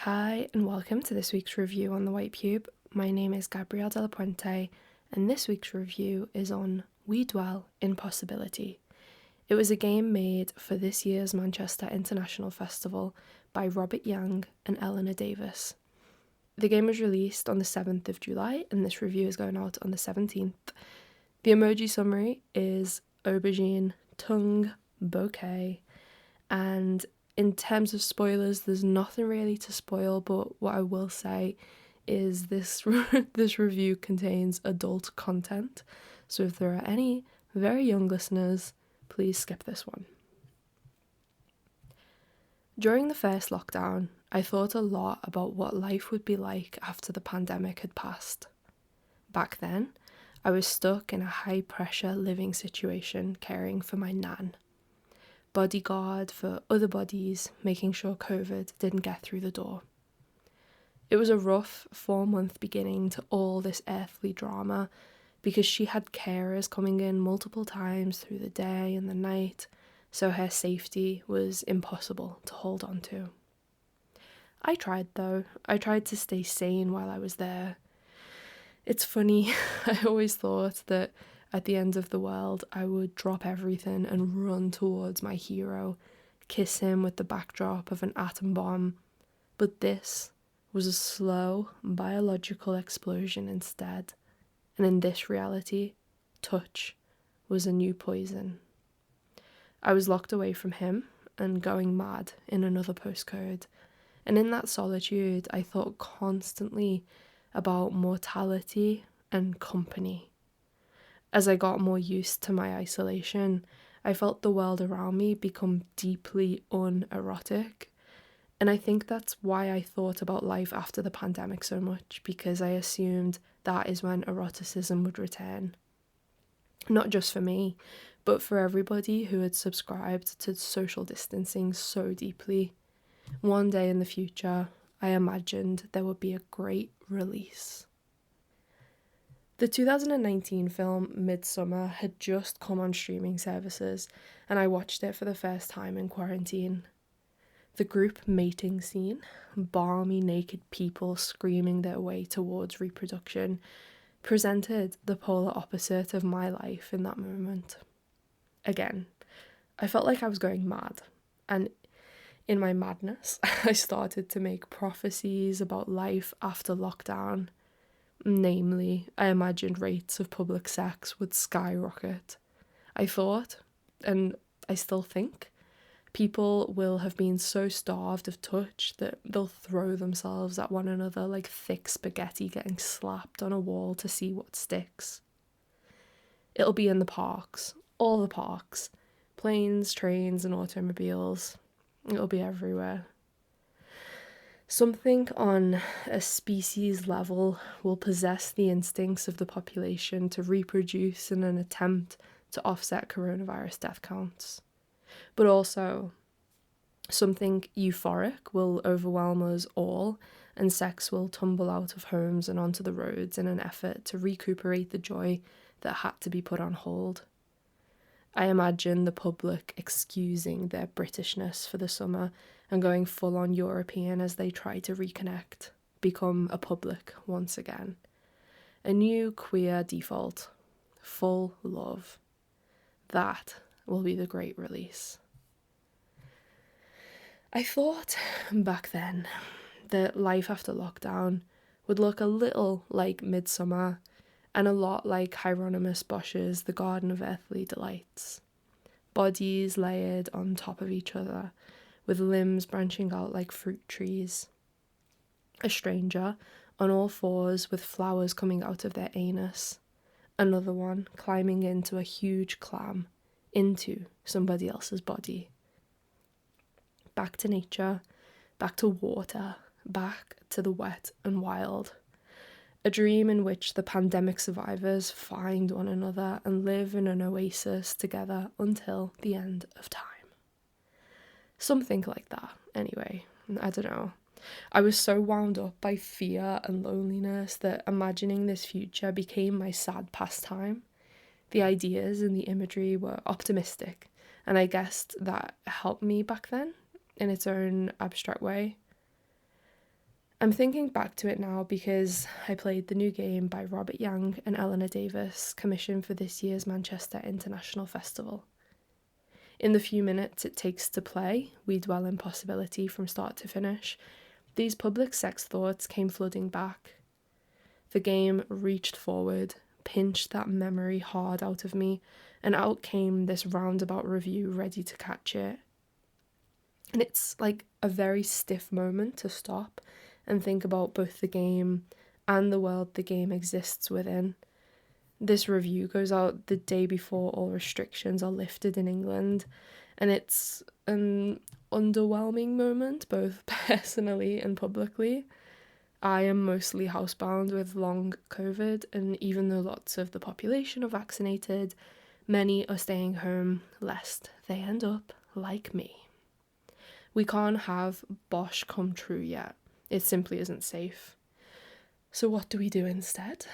Hi and welcome to this week's review on the White Cube. My name is Gabrielle de la Puente and this week's review is on We Dwell in Possibility. It was a game made for this year's Manchester International Festival by Robert Young and Eleanor Davis. The game was released on the 7th of July and this review is going out on the 17th. The emoji summary is aubergine, tongue, bouquet, and in terms of spoilers, there's nothing really to spoil, but what I will say is this review contains adult content, so if there are any very young listeners, please skip this one. During the first lockdown, I thought a lot about what life would be like after the pandemic had passed. Back then, I was stuck in a high-pressure living situation caring for my nan. Bodyguard for other bodies, making sure COVID didn't get through the door. It was a rough 4-month beginning to all this earthly drama because she had carers coming in multiple times through the day and the night, so her safety was impossible to hold on to. I tried though. I tried to stay sane while I was there. It's funny, I always thought that at the end of the world, I would drop everything and run towards my hero, kiss him with the backdrop of an atom bomb. But this was a slow, biological explosion instead. And in this reality, touch was a new poison. I was locked away from him and going mad in another postcode. And in that solitude, I thought constantly about mortality and company. As I got more used to my isolation, I felt the world around me become deeply unerotic. And I think that's why I thought about life after the pandemic so much, because I assumed that is when eroticism would return. Not just for me, but for everybody who had subscribed to social distancing so deeply. One day in the future, I imagined there would be a great release. The 2019 film Midsummer had just come on streaming services and I watched it for the first time in quarantine. The group mating scene, balmy naked people screaming their way towards reproduction, presented the polar opposite of my life in that moment. Again, I felt like I was going mad, and in my madness, I started to make prophecies about life after lockdown. Namely, I imagined rates of public sex would skyrocket. I thought, and I still think, people will have been so starved of touch that they'll throw themselves at one another like thick spaghetti getting slapped on a wall to see what sticks. It'll be in the parks, all the parks, planes, trains and automobiles. It'll be everywhere. Something on a species level will possess the instincts of the population to reproduce in an attempt to offset coronavirus death counts. But also, something euphoric will overwhelm us all, and sex will tumble out of homes and onto the roads in an effort to recuperate the joy that had to be put on hold. I imagine the public excusing their Britishness for the summer and going full-on European as they try to reconnect, become a public once again. A new queer default. Full love. That will be the great release. I thought back then that life after lockdown would look a little like Midsummer and a lot like Hieronymus Bosch's The Garden of Earthly Delights. Bodies layered on top of each other, with limbs branching out like fruit trees. A stranger on all fours with flowers coming out of their anus. Another one climbing into a huge clam, into somebody else's body. Back to nature, back to water, back to the wet and wild. A dream in which the pandemic survivors find one another and live in an oasis together until the end of time. Something like that, anyway. I don't know. I was so wound up by fear and loneliness that imagining this future became my sad pastime. The ideas and the imagery were optimistic, and I guessed that helped me back then, in its own abstract way. I'm thinking back to it now because I played the new game by Robert Young and Eleanor Davis, commissioned for this year's Manchester International Festival. In the few minutes it takes to play, we dwell in possibility from start to finish. These public sex thoughts came flooding back. The game reached forward, pinched that memory hard out of me, and out came this roundabout review ready to catch it. And it's like a very stiff moment to stop and think about both the game and the world the game exists within. This review goes out the day before all restrictions are lifted in England, and it's an underwhelming moment, both personally and publicly. I am mostly housebound with long COVID, and even though lots of the population are vaccinated, many are staying home lest they end up like me. We can't have Bosch come true yet. It simply isn't safe. So what do we do instead?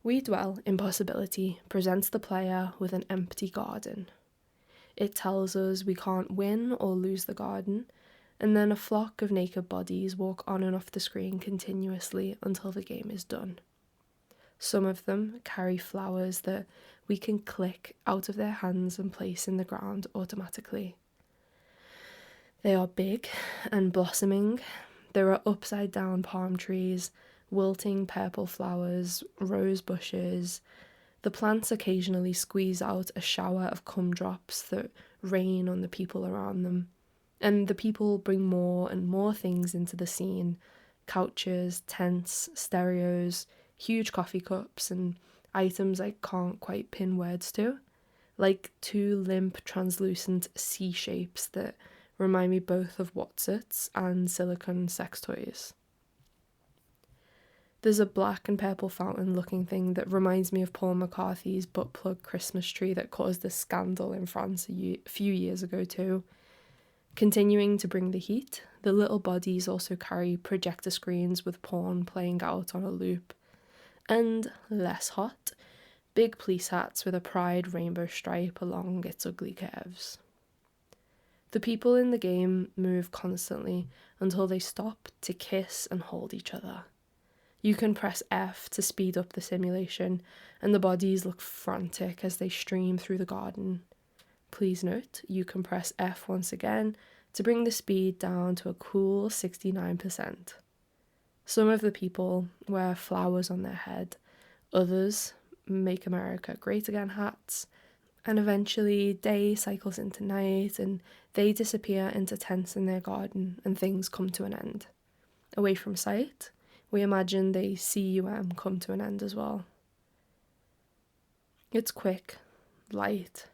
We Dwell in Possibility presents the player with an empty garden. It tells us we can't win or lose the garden, and then a flock of naked bodies walk on and off the screen continuously until the game is done. Some of them carry flowers that we can click out of their hands and place in the ground automatically. They are big and blossoming. There are upside down palm trees, wilting purple flowers, rose bushes. The plants occasionally squeeze out a shower of cum drops that rain on the people around them. And the people bring more and more things into the scene: couches, tents, stereos, huge coffee cups, and items I can't quite pin words to, like two limp, translucent C shapes that remind me both of Watsits and silicone sex toys. There's a black and purple fountain looking thing that reminds me of Paul McCarthy's butt plug Christmas tree that caused a scandal in France a few years ago too. Continuing to bring the heat, the little bodies also carry projector screens with porn playing out on a loop. And less hot, big police hats with a pride rainbow stripe along its ugly curves. The people in the game move constantly until they stop to kiss and hold each other. You can press F to speed up the simulation, and the bodies look frantic as they stream through the garden. Please note, you can press F once again to bring the speed down to a cool 69%. Some of the people wear flowers on their head, others Make America Great Again hats, and eventually day cycles into night and they disappear into tents in their garden and things come to an end. Away from sight, we imagine the CUM come to an end as well. It's quick, light,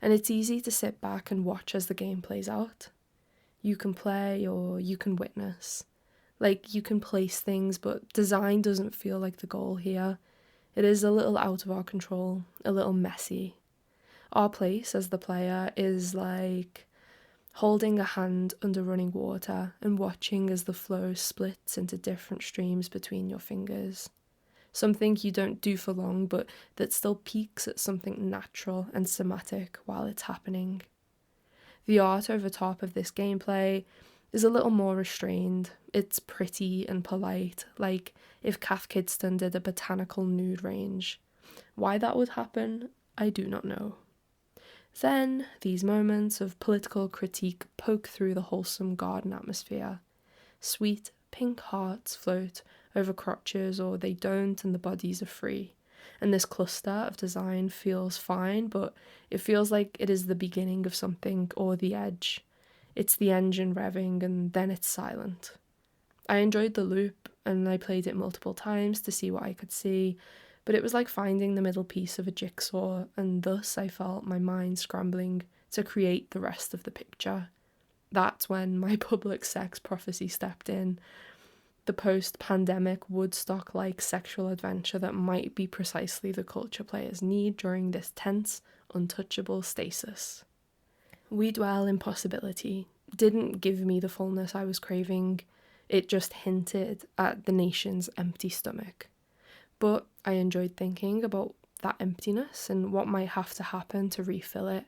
and it's easy to sit back and watch as the game plays out. You can play or you can witness. Like, you can place things, but design doesn't feel like the goal here. It is a little out of our control, a little messy. Our place as the player is like holding a hand under running water and watching as the flow splits into different streams between your fingers. Something you don't do for long, but that still peaks at something natural and somatic while it's happening. The art over top of this gameplay is a little more restrained. It's pretty and polite, like if Cath Kidston did a botanical nude range. Why that would happen, I do not know. Then, these moments of political critique poke through the wholesome garden atmosphere. Sweet, pink hearts float over crotches, or they don't, and the bodies are free. And this cluster of design feels fine, but it feels like it is the beginning of something, or the edge. It's the engine revving, and then it's silent. I enjoyed the loop, and I played it multiple times to see what I could see, but it was like finding the middle piece of a jigsaw, and thus I felt my mind scrambling to create the rest of the picture. That's when my public sex prophecy stepped in. The post-pandemic Woodstock-like sexual adventure that might be precisely the culture players need during this tense, untouchable stasis. We Dwell in Possibility didn't give me the fullness I was craving. It just hinted at the nation's empty stomach. But I enjoyed thinking about that emptiness and what might have to happen to refill it.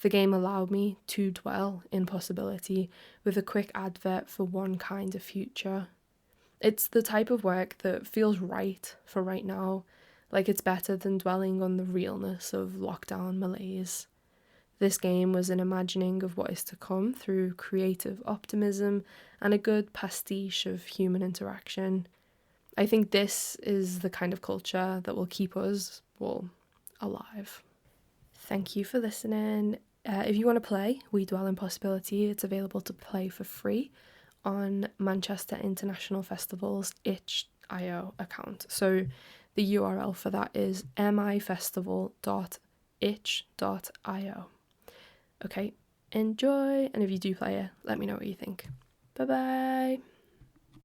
The game allowed me to dwell in possibility with a quick advert for one kind of future. It's the type of work that feels right for right now, like it's better than dwelling on the realness of lockdown malaise. This game was an imagining of what is to come through creative optimism and a good pastiche of human interaction. I think this is the kind of culture that will keep us, well, alive. Thank you for listening. If you want to play We Dwell in Possibility, it's available to play for free on Manchester International Festival's itch.io account. So the URL for that is mifestival.itch.io. Okay, enjoy, and if you do play it, let me know what you think. Bye bye.